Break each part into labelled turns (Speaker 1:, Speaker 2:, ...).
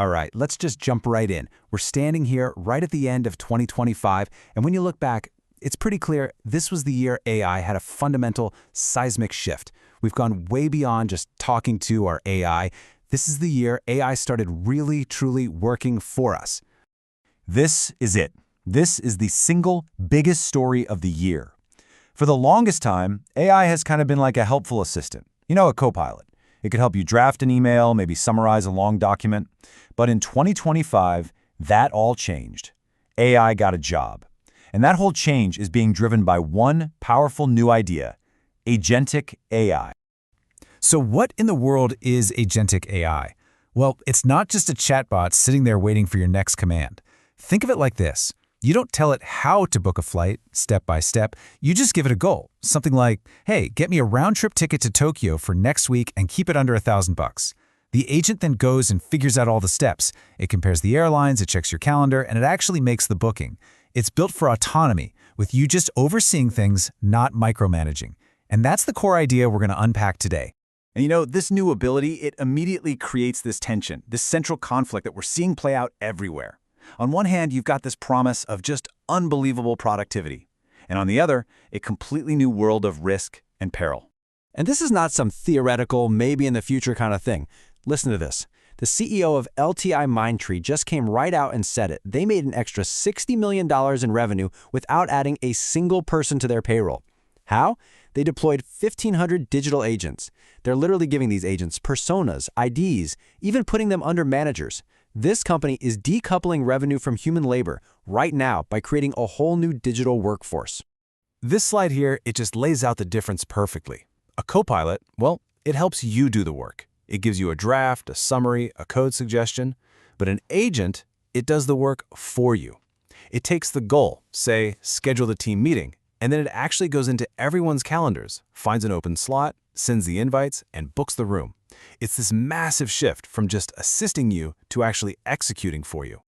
Speaker 1: All right, let's just jump right in. We're standing here right at the end of 2025, and when you look back, it's pretty clear this was the year AI had a fundamental seismic shift. We've gone way beyond just talking to our AI. This is the year AI started really, truly working for us.
Speaker 2: This is it. This is the single biggest story of the year. For the longest time, AI has kind of been like a helpful assistant, a co-pilot. It could help you draft an email, maybe summarize a long document. But in 2025, that all changed. AI got a job. And that whole change is being driven by one powerful new idea, Agentic AI.
Speaker 1: So what in the world is Agentic AI? Well, it's not just a chatbot sitting there waiting for your next command. Think of it like this. You don't tell it how to book a flight, step by step. You just give it a goal. Something like, hey, get me a round-trip ticket to Tokyo for next week and keep it under $1,000. The agent then goes and figures out all the steps. It compares the airlines, it checks your calendar, and it actually makes the booking. It's built for autonomy, with you just overseeing things, not micromanaging. And that's the core idea we're going to unpack today.
Speaker 2: And this new ability, it immediately creates this tension, this central conflict that we're seeing play out everywhere. On one hand, you've got this promise of just unbelievable productivity. And on the other, a completely new world of risk and peril.
Speaker 3: And this is not some theoretical, maybe in the future kind of thing. Listen to this. The CEO of LTIMindtree just came right out and said it. They made an extra $60 million in revenue without adding a single person to their payroll. How? They deployed 1,500 digital agents. They're literally giving these agents personas, IDs, even putting them under managers. This company is decoupling revenue from human labor right now by creating a whole new digital workforce.
Speaker 1: This slide here, it just lays out the difference perfectly. A co-pilot, well, it helps you do the work. It gives you a draft, a summary, a code suggestion. But an agent, it does the work for you. It takes the goal, say, schedule the team meeting, and then it actually goes into everyone's calendars, finds an open slot, sends the invites, and books the room. It's this massive shift from just assisting you to actually executing for you.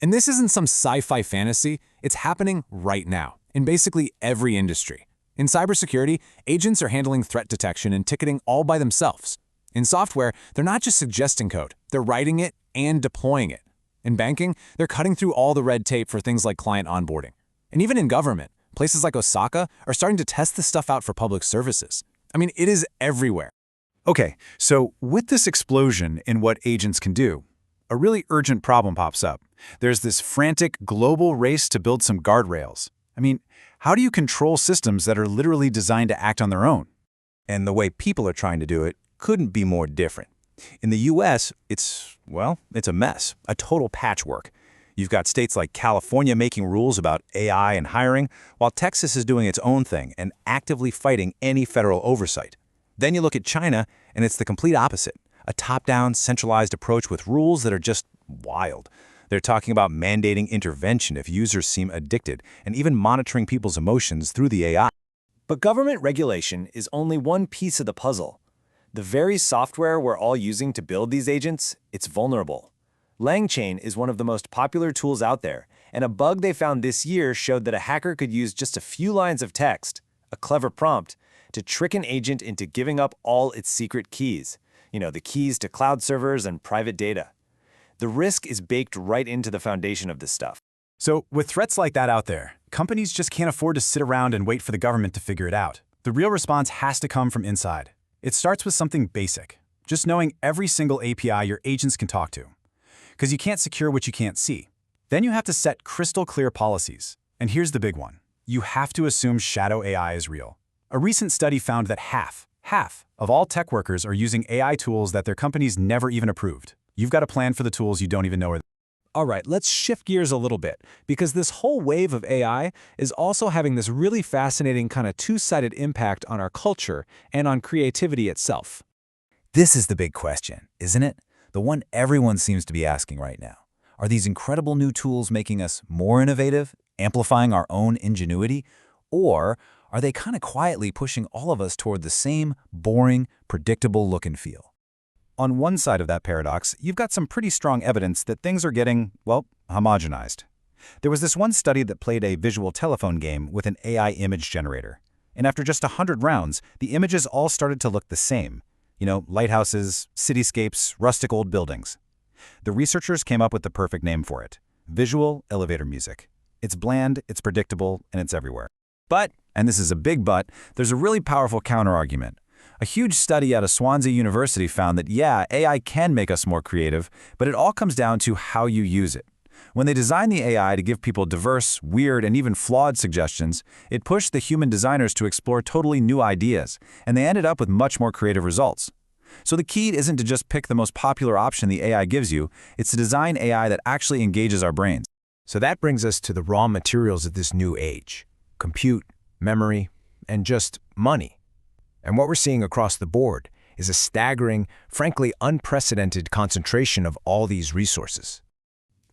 Speaker 1: And this isn't some sci-fi fantasy. It's happening right now in basically every industry. In cybersecurity, agents are handling threat detection and ticketing all by themselves. In software, they're not just suggesting code, they're writing it and deploying it. In banking, they're cutting through all the red tape for things like client onboarding. And even in government, places like Osaka are starting to test this stuff out for public services. I mean, it is everywhere.
Speaker 2: Okay, so with this explosion in what agents can do, a really urgent problem pops up. There's this frantic global race to build some guardrails. I mean, how do you control systems that are literally designed to act on their own?
Speaker 4: And the way people are trying to do it couldn't be more different. In the US, it's a mess, a total patchwork. You've got states like California making rules about AI and hiring, while Texas is doing its own thing and actively fighting any federal oversight. Then you look at China, and it's the complete opposite, a top-down, centralized approach with rules that are just wild. They're talking about mandating intervention if users seem addicted, and even monitoring people's emotions through the AI.
Speaker 5: But government regulation is only one piece of the puzzle. The very software we're all using to build these agents, it's vulnerable. LangChain is one of the most popular tools out there, and a bug they found this year showed that a hacker could use just a few lines of text, a clever prompt, to trick an agent into giving up all its secret keys. The keys to cloud servers and private data. The risk is baked right into the foundation of this stuff.
Speaker 2: So with threats like that out there, companies just can't afford to sit around and wait for the government to figure it out. The real response has to come from inside. It starts with something basic, just knowing every single API your agents can talk to. Because you can't secure what you can't see. Then you have to set crystal clear policies. And here's the big one. You have to assume shadow AI is real. A recent study found that half of all tech workers are using AI tools that their companies never even approved. You've got a plan for the tools you don't even know are there.
Speaker 1: All right, let's shift gears a little bit, because this whole wave of AI is also having this really fascinating kind of two-sided impact on our culture and on creativity itself.
Speaker 4: This is the big question, isn't it? The one everyone seems to be asking right now. Are these incredible new tools making us more innovative, amplifying our own ingenuity? Or are they kind of quietly pushing all of us toward the same boring, predictable look and feel?
Speaker 2: On one side of that paradox, you've got some pretty strong evidence that things are getting, homogenized. There was this one study that played a visual telephone game with an AI image generator. And after just 100 rounds, the images all started to look the same. Lighthouses, cityscapes, rustic old buildings. The researchers came up with the perfect name for it: visual elevator music. It's bland, it's predictable, and it's everywhere. But, and this is a big but, there's a really powerful counterargument. A huge study out of Swansea University found that, yeah, AI can make us more creative, but it all comes down to how you use it. When they designed the AI to give people diverse, weird, and even flawed suggestions, it pushed the human designers to explore totally new ideas, and they ended up with much more creative results. So the key isn't to just pick the most popular option the AI gives you, it's to design AI that actually engages our brains.
Speaker 1: So that brings us to the raw materials of this new age: compute, memory, and just money. And what we're seeing across the board is a staggering, frankly unprecedented concentration of all these resources.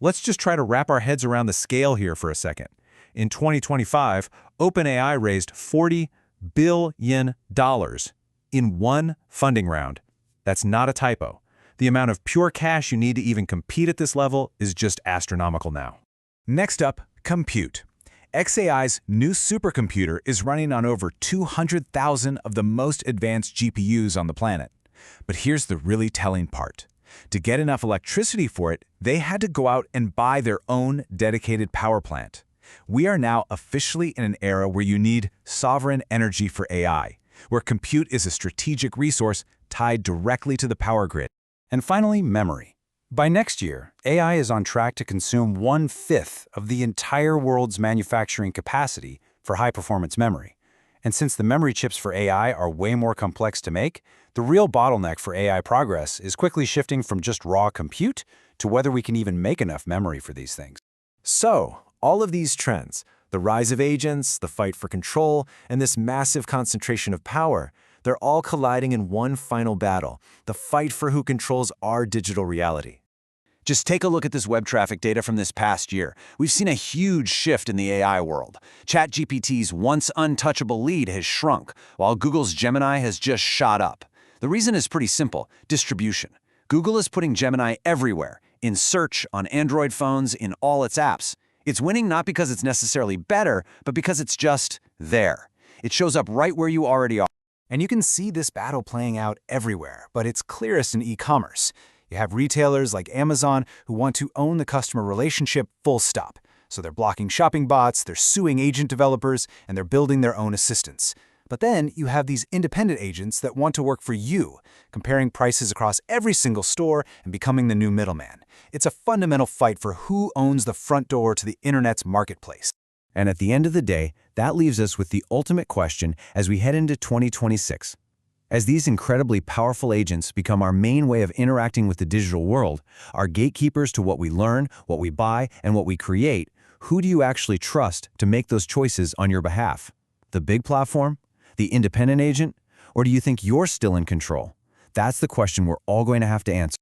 Speaker 4: Let's just try to wrap our heads around the scale here for a second. In 2025, OpenAI raised $40 billion in one funding round. That's not a typo. The amount of pure cash you need to even compete at this level is just astronomical now.
Speaker 2: Next up, compute. xAI's new supercomputer is running on over 200,000 of the most advanced GPUs on the planet. But here's the really telling part. To get enough electricity for it, they had to go out and buy their own dedicated power plant. We are now officially in an era where you need sovereign energy for AI, where compute is a strategic resource tied directly to the power grid. And finally, memory. By next year, AI is on track to consume 1/5 of the entire world's manufacturing capacity for high-performance memory. And since the memory chips for AI are way more complex to make, the real bottleneck for AI progress is quickly shifting from just raw compute to whether we can even make enough memory for these things.
Speaker 1: So, all of these trends, the rise of agents, the fight for control, and this massive concentration of power, they're all colliding in one final battle: the fight for who controls our digital reality.
Speaker 5: Just take a look at this web traffic data from this past year. We've seen a huge shift in the AI world. ChatGPT's once untouchable lead has shrunk, while Google's Gemini has just shot up. The reason is pretty simple: distribution. Google is putting Gemini everywhere, in search, on Android phones, in all its apps. It's winning not because it's necessarily better, but because it's just there. It shows up right where you already are.
Speaker 2: And you can see this battle playing out everywhere, but it's clearest in e-commerce. You have retailers like Amazon who want to own the customer relationship full stop. So they're blocking shopping bots, they're suing agent developers, and they're building their own assistants. But then you have these independent agents that want to work for you, comparing prices across every single store and becoming the new middleman. It's a fundamental fight for who owns the front door to the internet's marketplace.
Speaker 1: And at the end of the day, that leaves us with the ultimate question as we head into 2026. As these incredibly powerful agents become our main way of interacting with the digital world, our gatekeepers to what we learn, what we buy, and what we create, who do you actually trust to make those choices on your behalf? The big platform? The independent agent? Or do you think you're still in control? That's the question we're all going to have to answer.